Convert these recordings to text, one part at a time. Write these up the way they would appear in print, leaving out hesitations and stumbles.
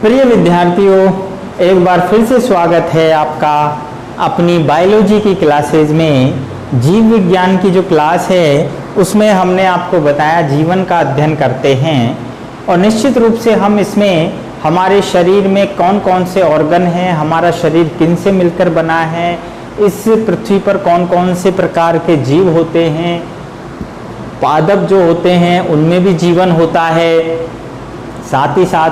प्रिय विद्यार्थियों, एक बार फिर से स्वागत है आपका अपनी बायोलॉजी की क्लासेज में। जीव विज्ञान की जो क्लास है उसमें हमने आपको बताया जीवन का अध्ययन करते हैं और निश्चित रूप से हम इसमें हमारे शरीर में कौन कौन से ऑर्गन हैं, हमारा शरीर किन से मिलकर बना है, इस पृथ्वी पर कौन कौन से प्रकार के जीव होते हैं, पादप जो होते हैं उनमें भी जीवन होता है, साथ ही साथ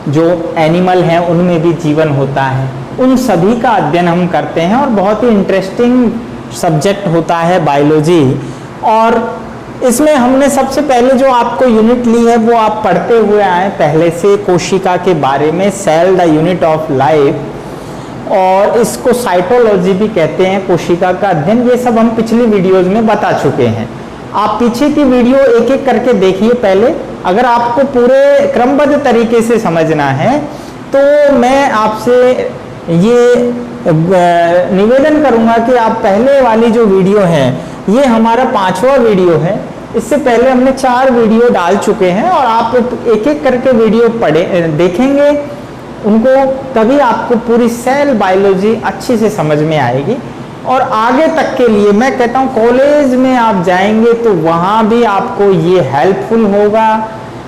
जो एनिमल हैं उनमें भी जीवन होता है। उन सभी का अध्ययन हम करते हैं और बहुत ही इंटरेस्टिंग सब्जेक्ट होता है बायोलॉजी। और इसमें हमने सबसे पहले जो आपको यूनिट ली है वो आप पढ़ते हुए आए पहले से, कोशिका के बारे में, cell the unit of life, और इसको साइटोलॉजी भी कहते हैं, कोशिका का अध्ययन। ये सब हम पिछली वीडियोज में बता चुके हैं। आप पीछे की वीडियो एक एक करके देखिए पहले। अगर आपको पूरे क्रमबद्ध तरीके से समझना है तो मैं आपसे ये निवेदन करूंगा कि आप पहले वाली जो वीडियो है, ये हमारा 5वां वीडियो है। इससे पहले हमने 4 वीडियो डाल चुके हैं और आप एक एक करके वीडियो देखेंगे उनको, तभी आपको पूरी सेल बायोलॉजी अच्छी से समझ में आएगी। और आगे तक के लिए मैं कहता हूँ कॉलेज में आप जाएंगे तो वहाँ भी आपको ये हेल्पफुल होगा।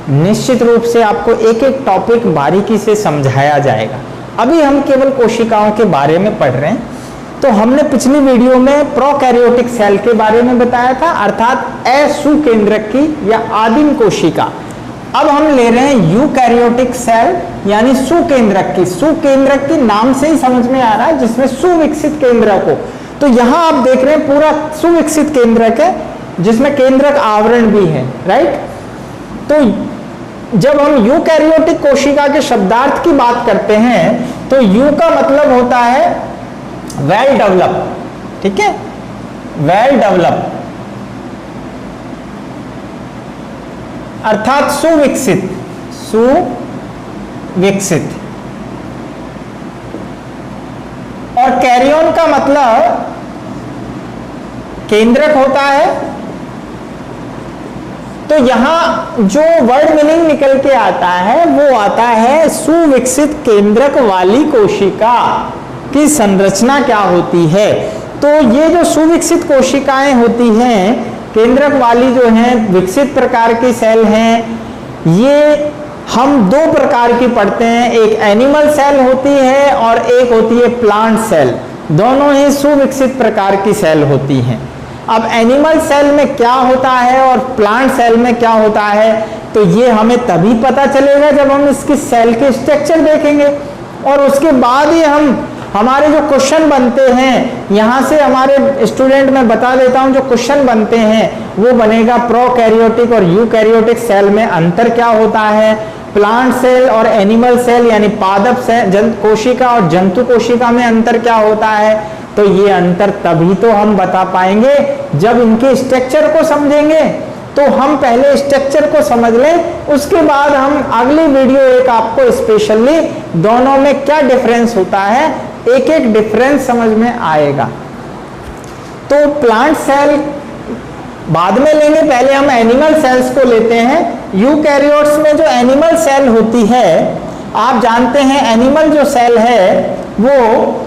निश्चित रूप से आपको एक एक टॉपिक बारीकी से समझाया जाएगा। अभी हम केवल कोशिकाओं के बारे में पढ़ रहे हैं। तो हमने पिछली वीडियो में प्रोकैरियोटिक सेल के बारे में बताया था, अर्थात असुकेंद्रक की या आदिम कोशिका। अब हम ले रहे हैं यूकैरियोटिक सेल यानी सुकेंद्रक की। सुकेंद्रक की नाम से ही समझ में आ रहा है, जिसमें सुविकसित केंद्रक हो। तो यहां आप देख रहे हैं पूरा सुविकसित केंद्रक है जिसमें केंद्रक आवरण भी है, राइट। तो जब हम यूकैरियोटिक कोशिका के शब्दार्थ की बात करते हैं तो यू का मतलब होता है वेल डेवलप, ठीक है, वेल डेवलप अर्थात सुविकसित, सुविकसित। और कैरियन का मतलब केंद्रक होता है। तो यहां जो वर्ड मीनिंग निकल के आता है वो आता है सुविकसित केंद्रक वाली कोशिका की संरचना क्या होती है। तो ये जो सुविकसित कोशिकाएं होती हैं, केंद्रक वाली जो हैं, विकसित प्रकार की सेल हैं, ये हम 2 प्रकार की पढ़ते हैं। एक एनिमल सेल होती है और एक होती है प्लांट सेल। दोनों ही सुविकसित प्रकार की सेल होती हैं। अब एनिमल सेल में क्या होता है और प्लांट सेल में क्या होता है, तो ये हमें तभी पता चलेगा जब हम इसकी सेल के स्ट्रक्चर देखेंगे। और उसके बाद ही हमारे जो क्वेश्चन बनते हैं, यहाँ से हमारे स्टूडेंट में बता देता हूँ, जो क्वेश्चन बनते हैं वो बनेगा प्रोकैरियोटिक और यूकैरियोटिक सेल में अंतर क्या होता है, प्लांट सेल और एनिमल सेल यानी पादप सेल कोशिका और जंतु कोशिका में अंतर क्या होता है। तो ये अंतर तभी तो हम बता पाएंगे जब इनके स्ट्रक्चर को समझेंगे। तो हम पहले स्ट्रक्चर को समझ लें, उसके बाद हम अगली वीडियो एक आपको स्पेशली दोनों में क्या डिफरेंस होता है, एक एक डिफरेंस समझ में आएगा। तो प्लांट सेल बाद में लेंगे, पहले हम एनिमल सेल्स को लेते हैं। यूकैरियोट्स में जो एनिमल सेल होती है, आप जानते हैं एनिमल जो सेल है वो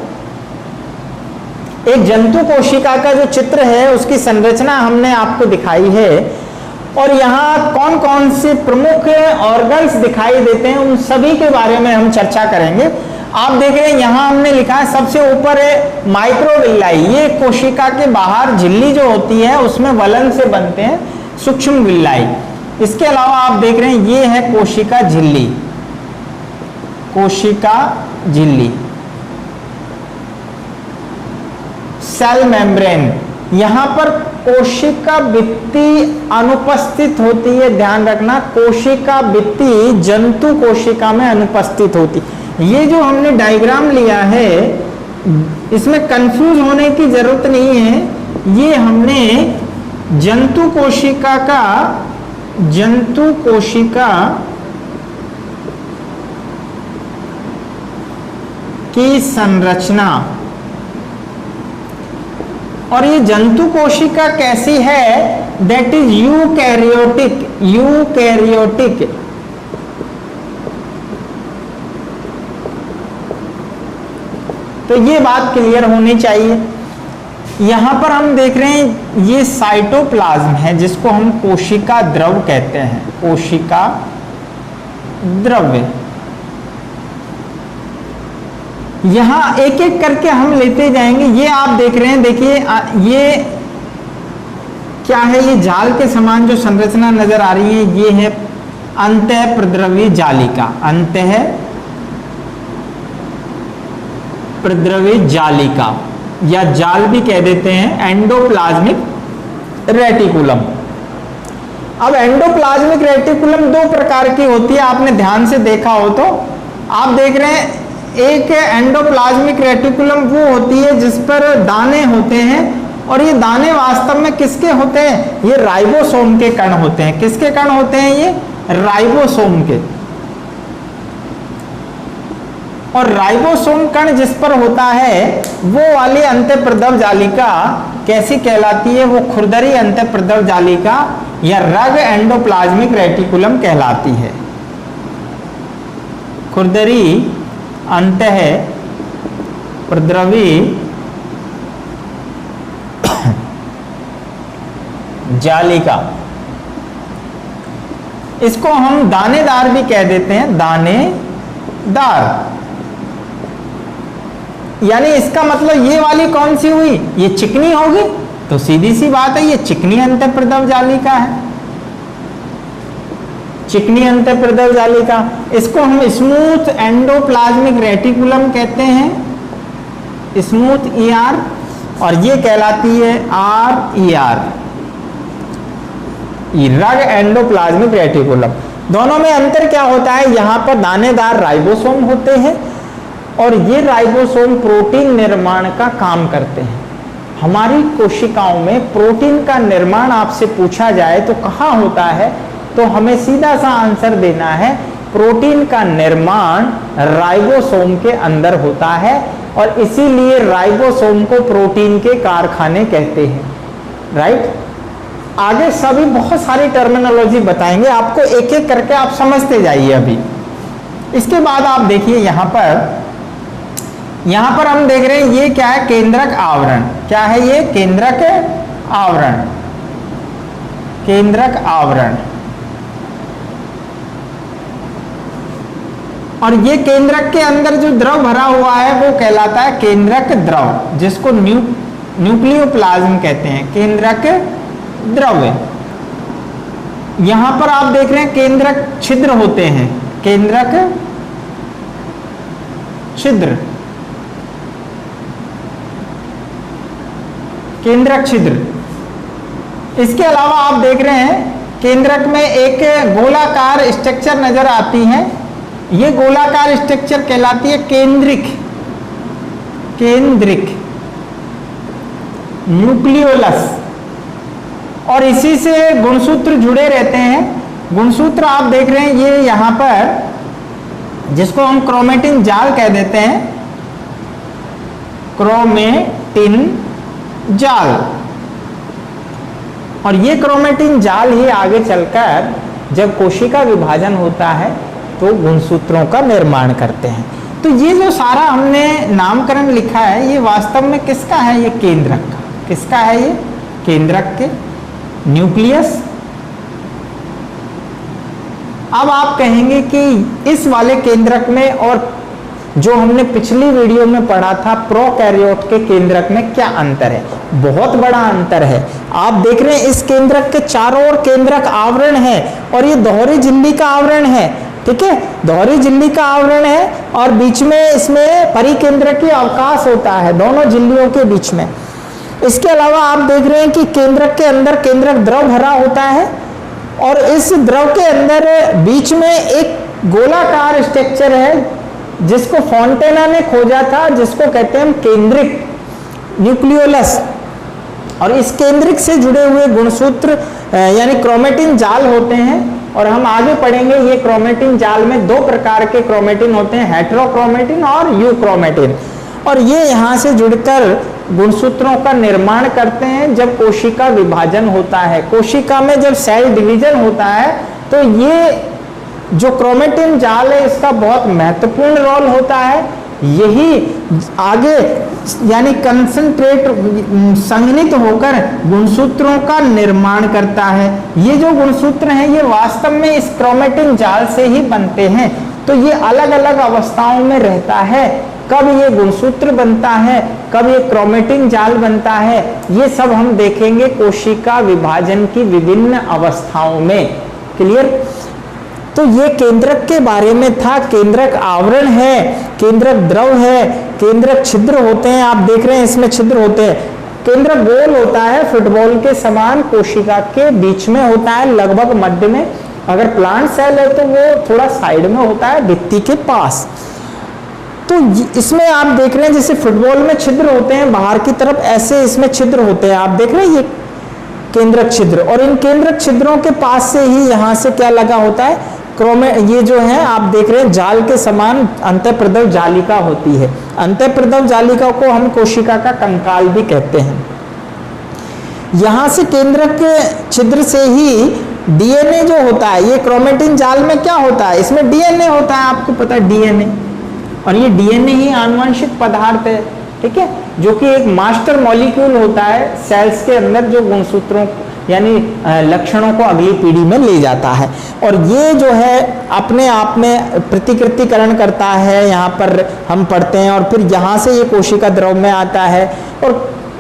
एक जंतु कोशिका का जो चित्र है उसकी संरचना हमने आपको दिखाई है। और यहाँ कौन कौन से प्रमुख ऑर्गन्स दिखाई देते हैं उन सभी के बारे में हम चर्चा करेंगे। आप देख रहे हैं यहाँ हमने लिखा है सबसे ऊपर है माइक्रोविल्लाई। ये कोशिका के बाहर झिल्ली जो होती है उसमें वलन से बनते हैं सूक्ष्म विल्लाई। इसके अलावा आप देख रहे हैं ये है कोशिका झिल्ली, कोशिका झिल्ली, सेल मेम्ब्रेन। यहां पर कोशिका भित्ति अनुपस्थित होती है, ध्यान रखना, कोशिका भित्ति जंतु कोशिका में अनुपस्थित होती। ये जो हमने डायग्राम लिया है इसमें कंफ्यूज होने की जरूरत नहीं है। ये हमने जंतु कोशिका की संरचना, और ये जंतु कोशिका कैसी है, दैट इज यूकैरियोटिक। यूकैरियोटिक तो ये बात क्लियर होनी चाहिए। यहां पर हम देख रहे हैं ये साइटोप्लाज्म है जिसको हम कोशिका द्रव कहते हैं, कोशिका द्रव्य। यहां एक एक करके हम लेते जाएंगे। ये आप देख रहे हैं, देखिए ये क्या है, ये जाल के समान जो संरचना नजर आ रही है ये है अंतःप्रद्रव्य जालिका, अंतःप्रद्रव्य जालिका या जाल भी कह देते हैं, एंडोप्लाज्मिक रेटिकुलम। अब एंडोप्लाज्मिक रेटिकुलम दो प्रकार की होती है, आपने ध्यान से देखा हो तो आप देख रहे हैं एक एंडोप्लाज्मिक रेटिकुलम वो होती है जिस पर दाने होते हैं, और ये दाने वास्तव में किसके होते हैं, ये राइबोसोम के कण होते हैं। किसके कण होते हैं, ये राइबोसोम के। और राइबोसोम कण जिस पर होता है वो वाली अंतःप्रद्रव जालिका कैसी कहलाती है, वो खुरदरी अंतःप्रद्रव जालिका या रग एंडोप्लाज्मिक रेटिकुलम कहलाती है। खुरदरी अंतःप्रद्रवी जालिका, इसको हम दानेदार भी कह देते हैं, दानेदार। यानी इसका मतलब ये वाली कौन सी हुई, ये चिकनी होगी, तो सीधी सी बात है ये चिकनी अंतःप्रद्रव जालिका है, चिकनी अंतःप्रद्रव जालिका। इसको हम स्मूथ एंडोप्लाज्मिक रेटिकुलम कहते हैं, स्मूथ ER, और ये कहलाती है RER, रग एंडोप्लाज्मिक रेटिकुलम। दोनों में अंतर क्या होता है, यहाँ पर दानेदार राइबोसोम होते हैं और ये राइबोसोम प्रोटीन निर्माण का काम करते हैं। हमारी कोशिकाओं में प्रोटीन का निर्माण आपसे पूछा जाए तो कहाँ होता है, तो हमें सीधा सा आंसर देना है, प्रोटीन का निर्माण राइबोसोम के अंदर होता है, और इसीलिए राइबोसोम को प्रोटीन के कारखाने कहते हैं, राइट। आगे सभी बहुत सारी टर्मिनोलॉजी बताएंगे आपको, एक एक करके आप समझते जाइए अभी। इसके बाद आप देखिए यहां पर हम देख रहे हैं ये क्या है, केंद्रक आवरण। क्या है ये, केंद्रक आवरण, केंद्रक आवरण। और ये केंद्रक के अंदर जो द्रव भरा हुआ है वो कहलाता है केंद्रक द्रव, जिसको न्यूक्लियोप्लाज्म कहते हैं, केंद्रक द्रव। यहां पर आप देख रहे हैं केंद्रक छिद्र होते हैं, केंद्रक छिद्र, केंद्रक छिद्र। इसके अलावा आप देख रहे हैं केंद्रक में एक गोलाकार स्ट्रक्चर नजर आती है, ये गोलाकार स्ट्रक्चर कहलाती है केंद्रिक, केंद्रिक न्यूक्लियोलस, और इसी से गुणसूत्र जुड़े रहते हैं। गुणसूत्र आप देख रहे हैं ये यहां पर, जिसको हम क्रोमेटिन जाल कह देते हैं, क्रोमेटिन जाल। और ये क्रोमेटिन जाल ही आगे चलकर जब कोशिका विभाजन होता है तो गुणसूत्रों का निर्माण करते हैं। तो ये जो सारा हमने नामकरण लिखा है ये वास्तव में किसका है, ये केंद्रक का। किसका है ये, केंद्रक के, न्यूक्लियस। अब आप कहेंगे कि इस वाले केंद्रक में और जो हमने पिछली वीडियो में पढ़ा था प्रोकैरियोट के केंद्रक में क्या अंतर है, बहुत बड़ा अंतर है। आप देख रहे हैं इस केंद्रक के चारों ओर केंद्रक आवरण है और ये दोहरी झिल्ली का आवरण है, ठीक है, दोहरी झिल्ली का आवरण है, और बीच में इसमें परिकेंद्रकीय अवकाश होता है दोनों झिल्लियों के बीच में। इसके अलावा आप देख रहे हैं कि केंद्रक के अंदर केंद्रक द्रव भरा होता है, और इस द्रव के अंदर बीच में एक गोलाकार स्ट्रक्चर है जिसको फोंटेना ने खोजा था, जिसको कहते हैं केंद्रिक न्यूक्लियोलस। और इस केंद्रिक से जुड़े हुए गुणसूत्र यानी क्रोमेटिन जाल होते हैं। और हम आगे पढ़ेंगे ये क्रोमेटिन जाल में दो प्रकार के क्रोमेटिन होते हैं, हेटेरोक्रोमेटिन और यूक्रोमेटिन। और ये यहाँ से जुड़कर गुणसूत्रों का निर्माण करते हैं जब कोशिका विभाजन होता है। कोशिका में जब सेल डिवीजन होता है तो ये जो क्रोमेटिन जाल है इसका बहुत महत्वपूर्ण रोल होता है, यही आगे यानी कंसंट्रेट संघनित होकर गुणसूत्रों का निर्माण करता है। ये जो गुणसूत्र हैं ये वास्तव में इस क्रोमेटिन जाल से ही बनते हैं। तो ये अलग अलग अवस्थाओं में रहता है, कब ये गुणसूत्र बनता है, कब ये क्रोमेटिन जाल बनता है, ये सब हम देखेंगे कोशिका विभाजन की विभिन्न अवस्थाओं में। क्लियर? तो ये केंद्रक के बारे में था। केंद्रक आवरण है, केंद्रक द्रव है, केंद्रक छिद्र होते हैं, आप देख रहे हैं इसमें छिद्र होते हैं। केंद्रक गोल होता है, फुटबॉल के समान कोशिका के बीच में होता है, लगभग मध्य में। अगर प्लांट सेल है तो वो थोड़ा साइड में होता है, भित्ति के पास। तो इसमें आप देख रहे हैं जैसे फुटबॉल में छिद्र होते हैं बाहर की तरफ, ऐसे इसमें छिद्र होते हैं। आप देख रहे हैं ये केंद्रक छिद्र, और इन केंद्रक छिद्रों के पास से ही यहाँ से क्या लगा होता है, ये जो है आप देख रहे हैं जाल के समान अंतःप्रदव जालिका होती है। अंतःप्रदव जालिका को हम कोशिका का कंकाल भी कहते हैं। यहाँ से केंद्रक के छिद्र से ही डीएनए जो होता है, ये क्रोमेटिन जाल में क्या होता है, इसमें डीएनए होता है, आपको पता है डीएनए, और ये डीएनए ही आनुवंशिक पदार्थ है, ठीक है, जो कि एक मास्टर मॉलिक्यूल होता है सेल्स के अंदर, जो गुणसूत्रों यानी लक्षणों को अगली पीढ़ी में ले जाता है। और ये जो है अपने आप में प्रतिकृतिकरण करता है, यहाँ पर हम पढ़ते हैं, और फिर यहाँ से ये कोशिका द्रव में आता है। और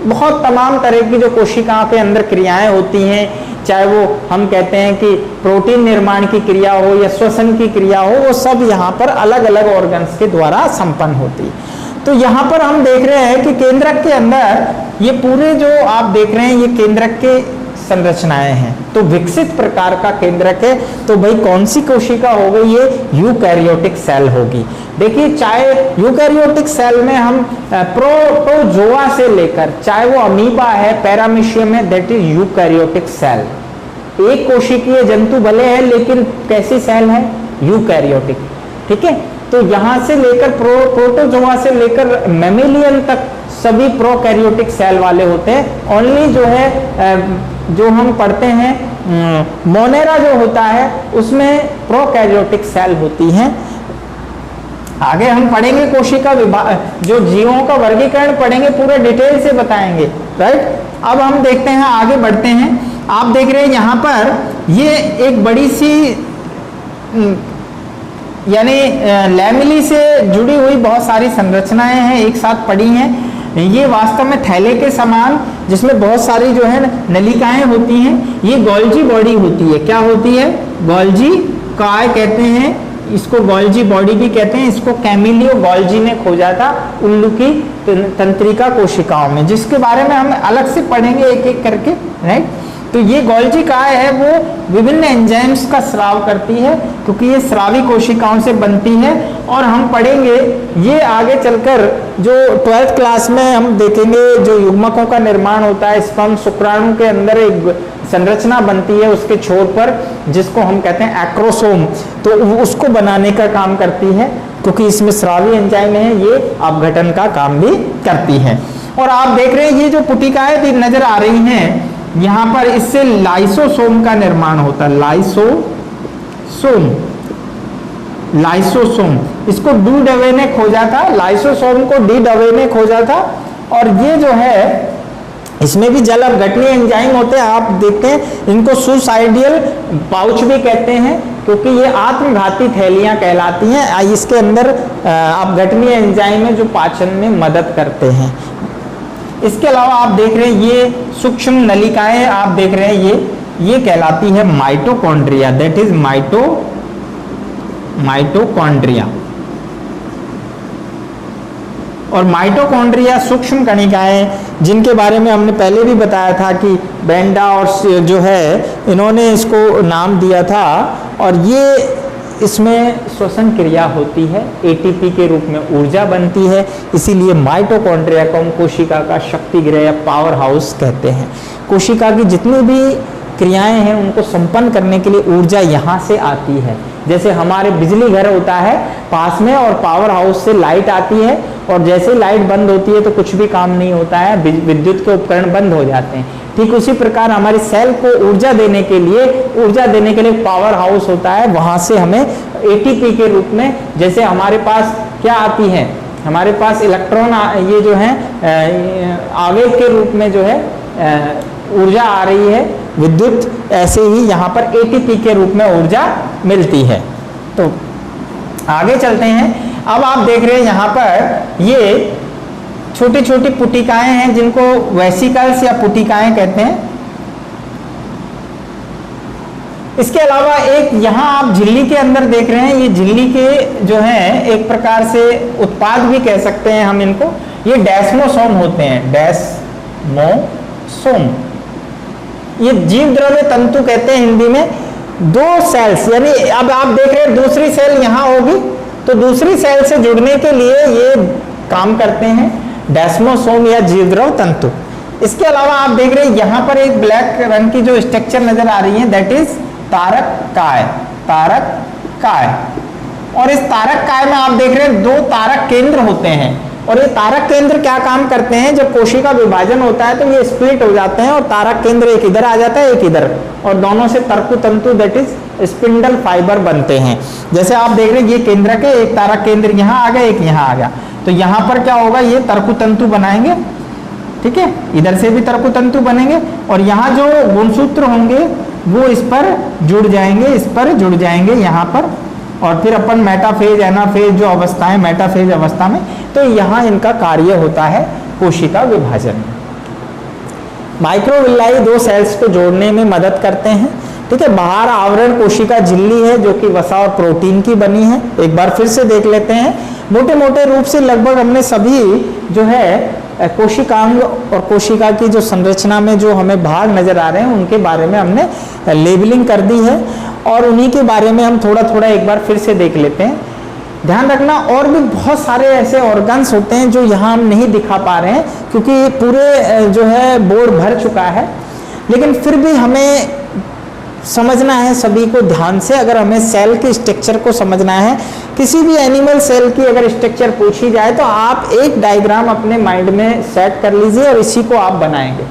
बहुत तमाम तरह की जो कोशिकाओं के अंदर क्रियाएं होती हैं, चाहे वो हम कहते हैं कि प्रोटीन निर्माण की क्रिया हो या श्वसन की क्रिया हो, वो सब यहाँ पर अलग अलग ऑर्गन्स के द्वारा संपन्न होती है। तो यहाँ पर हम देख रहे हैं कि केंद्रक के अंदर ये पूरे जो आप देख रहे हैं ये केंद्रक के संरचनाएं हैं। तो विकसित प्रकार का केंद्रक है, तो भाई कौन सी कोशिका हो गई, ये यूकैरियोटिक सेल होगी। देखिए, चाहे यूकैरियोटिक सेल में हम प्रोटोजोआ से लेकर, चाहे वो अमीबा है, पैरामीशियम है, दैट इज यूकैरियोटिक सेल। एक कोशिकीय जंतु भले है लेकिन कैसी सेल है, यूकैरियोटिक, ठीक है। तो यहाँ से लेकर प्रोटोजोआ से लेकर मेमेलियन तक सभी प्रोकैरियोटिक सेल वाले होते हैं। ओनली जो है जो हम पढ़ते हैं मोनेरा जो होता है उसमें प्रोकैरियोटिक सेल होती हैं। आगे हम पढ़ेंगे कोशिका जो जीवों का वर्गीकरण पढ़ेंगे, पूरे डिटेल से बताएंगे, राइट। अब हम देखते हैं, आगे बढ़ते हैं। आप देख रहे हैं यहाँ पर ये एक बड़ी सी यानी लैमिली से जुड़ी हुई बहुत सारी संरचनाएं हैं, एक साथ पड़ी हैं। ये वास्तव में थैले के समान, जिसमें बहुत सारी जो है नलिकाएं होती हैं। ये गोल्जी बॉडी होती है, क्या होती है, गोल्जी काय कहते हैं इसको, गोल्जी बॉडी भी कहते हैं इसको। कैमिलियो गोल्जी ने खोजा था उल्लू की तंत्रिका कोशिकाओं में, जिसके बारे में हम अलग से पढ़ेंगे एक एक करके, राइट। तो ये गोल्जी काय है वो विभिन्न एंजाइम्स का स्राव करती है, क्योंकि ये स्रावी कोशिकाओं से बनती है। और हम पढ़ेंगे ये आगे चलकर, जो 12th क्लास में हम देखेंगे, जो युग्मकों का निर्माण होता है, स्पर्म शुक्राणु के अंदर एक संरचना बनती है उसके छोर पर, जिसको हम कहते हैं एक्रोसोम। तो उसको बनाने का काम करती है, क्योंकि इसमें स्रावी एंजाइम है, ये अपघटन का काम भी करती है। और आप देख रहे हैं ये जो पुटिकाएं नजर आ रही हैं यहाँ पर, इससे लाइसोसोम का निर्माण होता है। लाइसोसोम इसको डी डवे ने खोजा था, लाइसोसोम को डी डवे ने खोजा था। और ये जो है इसमें भी जल अपघटनीय एंजाइम होते हैं, आप देखते हैं इनको सुसाइडियल पाउच भी कहते हैं, क्योंकि ये आत्मघाती थैलियां कहलाती हैं। इसके अंदर अपघटनीय एंजाइम है जो पाचन में मदद करते हैं। इसके अलावा आप देख रहे हैं ये सूक्ष्म नलिकाएं, आप देख रहे हैं ये कहलाती है माइटोकॉन्ड्रिया, दैट इज माइटोकॉन्ड्रिया। और माइटोकॉन्ड्रिया सूक्ष्म कणिकाएं, जिनके बारे में हमने पहले भी बताया था कि बेंडा और जो है इन्होंने इसको नाम दिया था। और ये इसमें श्वसन क्रिया होती है, एटीपी के रूप में ऊर्जा बनती है, इसीलिए माइटोकॉन्ड्रिया को हम कोशिका का शक्ति गृह या पावर हाउस कहते हैं। कोशिका की जितनी भी क्रियाएं हैं उनको संपन्न करने के लिए ऊर्जा यहाँ से आती है। जैसे हमारे बिजली घर होता है पास में, और पावर हाउस से लाइट आती है, और जैसे लाइट बंद होती है तो कुछ भी काम नहीं होता है, विद्युत के उपकरण बंद हो जाते हैं। ठीक उसी प्रकार हमारी सेल को ऊर्जा देने के लिए पावर हाउस होता है, वहां से हमें एटीपी के रूप में, जैसे हमारे पास क्या आती है, हमारे पास इलेक्ट्रॉन ये जो है आवेग के रूप में जो है ऊर्जा आ रही है विद्युत, ऐसे ही यहाँ पर एटीपी के रूप में ऊर्जा मिलती है। तो आगे चलते हैं। अब आप देख रहे हैं यहाँ पर ये छोटी छोटी पुटिकाएं हैं जिनको वेसिकल्स या पुटिकाएं कहते हैं। इसके अलावा एक यहाँ आप झिल्ली के अंदर देख रहे हैं, ये झिल्ली के जो है एक प्रकार से उत्पाद भी कह सकते हैं हम इनको, ये डेस्मोसोम होते हैं, डेस्मोसोम। ये जीव द्रव्य तंतु कहते हैं हिंदी में। दो सेल्स, यानी अब आप देख रहे हैं दूसरी सेल यहाँ होगी तो दूसरी सेल से जुड़ने के लिए ये काम करते हैं, डेस्मोसोम या जीव द्रव्य तंतु। इसके अलावा आप देख रहे हैं यहाँ पर एक ब्लैक रंग की जो स्ट्रक्चर नजर आ रही है, दैट इज तारक काय, तारक काय। और इस तारक काय में आप देख रहे हैं दो तारक केंद्र होते हैं, और ये तारक केंद्र क्या काम करते हैं, जब कोशिका विभाजन होता है तो ये स्प्लिट हो जाते हैं और तारक केंद्र एक इधर आ जाता है एक इधर, और दोनों से तर्कु तंतु दैट इज स्पिंडल फाइबर बनते हैं। जैसे आप देख रहे हैं ये केंद्रक है, एक तारक केंद्र यहाँ आ गया एक यहाँ आ गया, तो यहाँ पर क्या होगा, ये तर्कु तंतु बनाएंगे, ठीक है, इधर से भी तर्कु तंतु बनेंगे, और यहाँ जो गुणसूत्र होंगे वो इस पर जुड़ जाएंगे, इस पर जुड़ जाएंगे यहाँ पर, और फिर अपन मेटाफेज एनाफेज जो अवस्थाएं, मेटाफेज अवस्था में, तो यहाँ इनका कार्य होता है कोशिका विभाजन। माइक्रोविल्लाई दो सेल्स को जोड़ने में मदद करते हैं, ठीक है। बाहर आवरण कोशिका झिल्ली है जो कि वसा और प्रोटीन की बनी है। एक बार फिर से देख लेते हैं। मोटे मोटे रूप से लगभग हमने सभी जो है कोशिकांग और कोशिका की जो संरचना में जो हमें भाग नजर आ रहे हैं उनके बारे में हमने लेबलिंग कर दी है, और उन्हीं के बारे में हम थोड़ा थोड़ा एक बार फिर से देख लेते हैं। ध्यान रखना और भी बहुत सारे ऐसे ऑर्गन्स होते हैं जो यहाँ हम नहीं दिखा पा रहे हैं क्योंकि पूरे जो है बोर्ड भर चुका है, लेकिन फिर भी हमें समझना है सभी को ध्यान से। अगर हमें सेल के स्ट्रक्चर को समझना है, किसी भी एनिमल सेल की अगर स्ट्रक्चर पूछी जाए तो आप एक डायग्राम अपने माइंड में सेट कर लीजिए और इसी को आप बनाएंगे।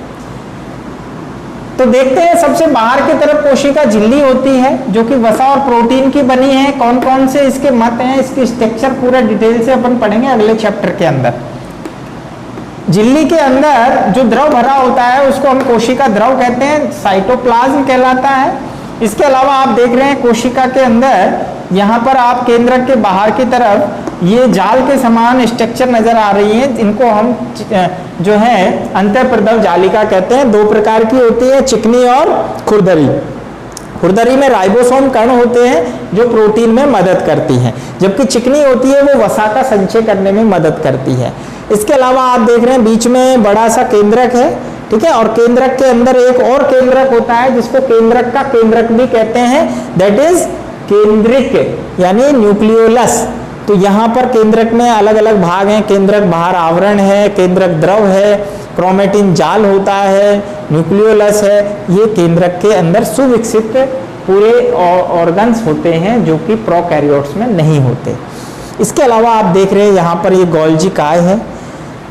तो देखते हैं, सबसे बाहर की तरफ कोशिका झिल्ली होती है जो कि वसा और प्रोटीन की बनी है। कौन कौन से इसके मत हैं, इसकी स्ट्रक्चर पूरा डिटेल से अपन पढ़ेंगे अगले चैप्टर के अंदर। झिल्ली के अंदर जो द्रव भरा होता है उसको हम कोशिका द्रव कहते हैं, साइटोप्लाज्म कहलाता है। इसके अलावा आप देख रहे हैं कोशिका के अंदर यहाँ पर आप केंद्रक के बाहर की तरफ ये जाल के समान स्ट्रक्चर नजर आ रही है, इनको हम जो है अंतःप्रदव जालिका कहते हैं। दो प्रकार की होती है, चिकनी और खुरदरी। खुरदरी में राइबोसोम कण होते हैं जो प्रोटीन में मदद करती हैं, जबकि चिकनी होती है वो वसा का संचय करने में मदद करती है। इसके अलावा आप देख रहे हैं बीच में बड़ा सा केंद्रक है, ठीक है, और केंद्रक के अंदर एक और केंद्रक होता है जिसको केंद्रक का केंद्रक भी कहते हैं, दैट इज केंद्रिक यानी न्यूक्लियोलस। तो यहाँ पर केंद्रक में अलग अलग भाग हैं, केंद्रक बाहर आवरण है, केंद्रक द्रव है, क्रोमेटिन जाल होता है, न्यूक्लियोलस है। ये केंद्रक के अंदर सुविकसित पूरे ऑर्गन्स होते हैं जो कि प्रोकैरियोट्स में नहीं होते। इसके अलावा आप देख रहे हैं यहाँ पर ये गोल्जी काय है,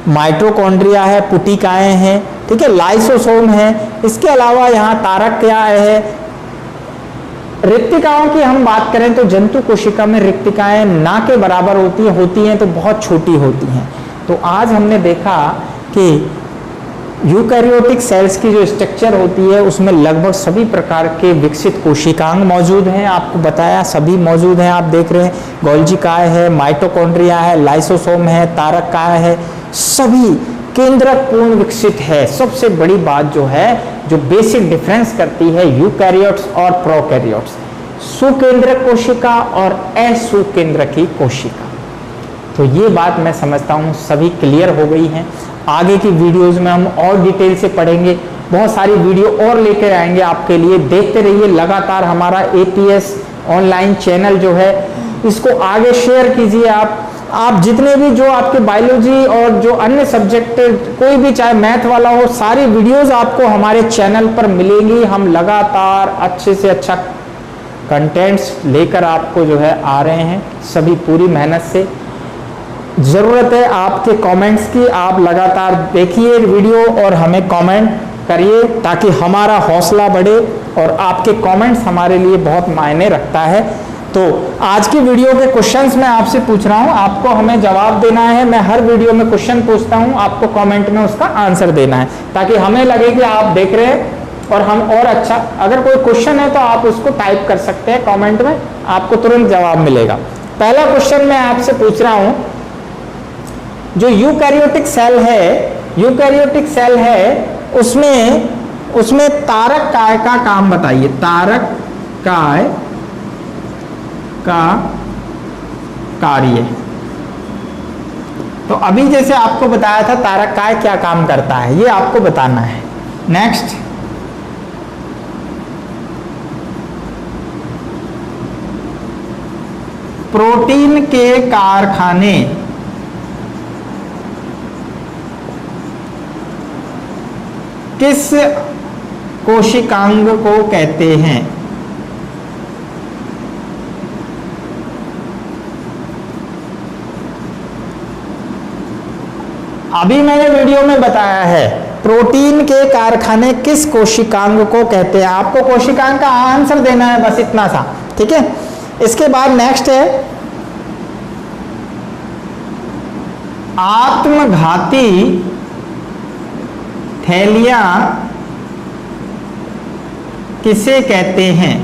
माइटोकॉन्ड्रिया है, पुटिकाएं हैं, ठीक है, लाइसोसोम है। इसके अलावा यहाँ तारक क्या है। रिक्तिकाओं की हम बात करें तो जंतु कोशिका में रिक्तिकाएं ना के बराबर होती हैं तो बहुत छोटी होती हैं। तो आज हमने देखा कि यूकैरियोटिक सेल्स की जो स्ट्रक्चर होती है उसमें लगभग सभी प्रकार के विकसित कोशिकांग मौजूद हैं। आपको बताया सभी मौजूद हैं। आप देख रहे हैं गोल्जी काय है, माइटोकॉन्ड्रिया है, लाइसोसोम है, तारक काय है, सभी केंद्रक पूर्ण विकसित है। सबसे बड़ी बात जो है, जो बेसिक डिफरेंस करती है यूकैरियोट्स और प्रोकैरियोट्स, सुकेंद्रक कोशिका और असुकेंद्रकी कोशिका। तो ये बात मैं समझता हूँ सभी क्लियर हो गई हैं। आगे की वीडियोस में हम और डिटेल से पढ़ेंगे, बहुत सारी वीडियो और लेकर आएंगे आपके लिए। देखते रहिए लगातार हमारा एपीएस ऑनलाइन चैनल जो है इसको आगे शेयर कीजिए। आप जितने भी जो आपके बायोलॉजी और जो अन्य सब्जेक्ट कोई भी चाहे मैथ वाला हो, सारी वीडियोस आपको हमारे चैनल पर मिलेंगी। हम लगातार अच्छे से अच्छा कंटेंट्स लेकर आपको जो है आ रहे हैं, सभी पूरी मेहनत से। ज़रूरत है आपके कमेंट्स की, आप लगातार देखिए वीडियो और हमें कमेंट करिए ताकि हमारा हौसला बढ़े, और आपके कमेंट्स हमारे लिए बहुत मायने रखता है। तो आज की वीडियो के क्वेश्चंस मैं आपसे पूछ रहा हूं, आपको हमें जवाब देना है। मैं हर वीडियो में क्वेश्चन पूछता हूं, आपको कमेंट में उसका आंसर देना है, ताकि हमें लगे कि आप देख रहे हैं और हम और अच्छा। अगर कोई क्वेश्चन है तो आप उसको टाइप कर सकते हैं कमेंट में, आपको तुरंत जवाब मिलेगा। पहला क्वेश्चन मैं आपसे पूछ रहा हूं, जो यूकैरियोटिक सेल है उसमें तारक काय का काम बताइए। तारक काय का कार्य। तो अभी जैसे आपको बताया था तारक काय क्या काम करता है, ये आपको बताना है। नेक्स्ट, प्रोटीन के कारखाने किस कोशिकांग को कहते हैं? अभी मैंने वीडियो में बताया है प्रोटीन के कारखाने किस कोशिकांग को कहते हैं। आपको कोशिकांग का आंसर देना है, बस इतना सा, ठीक है। इसके बाद नेक्स्ट है, आत्मघाती थैलियां किसे कहते हैं?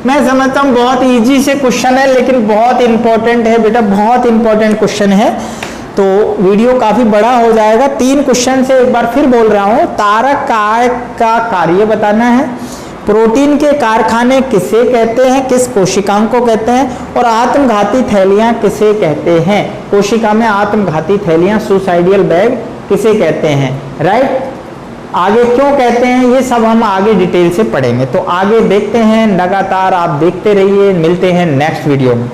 मैं समझता हूं बहुत इजी से क्वेश्चन है, लेकिन बहुत इंपॉर्टेंट है बेटा, बहुत इंपॉर्टेंट क्वेश्चन है। तो वीडियो काफी बड़ा हो जाएगा। 3 क्वेश्चन से एक बार फिर बोल रहा हूं, तारक काय का कार्य बताना है, प्रोटीन के कारखाने किसे कहते हैं, किस कोशिकांग को कहते हैं, और आत्मघाती थैलियां किसे कहते हैं। कोशिका में आत्मघाती थैलियां, सुसाइडियल बैग किसे कहते हैं, राइट। आगे क्यों कहते हैं ये सब हम आगे डिटेल से पढ़ेंगे। तो आगे देखते हैं, लगातार आप देखते रहिए। मिलते हैं नेक्स्ट वीडियो में।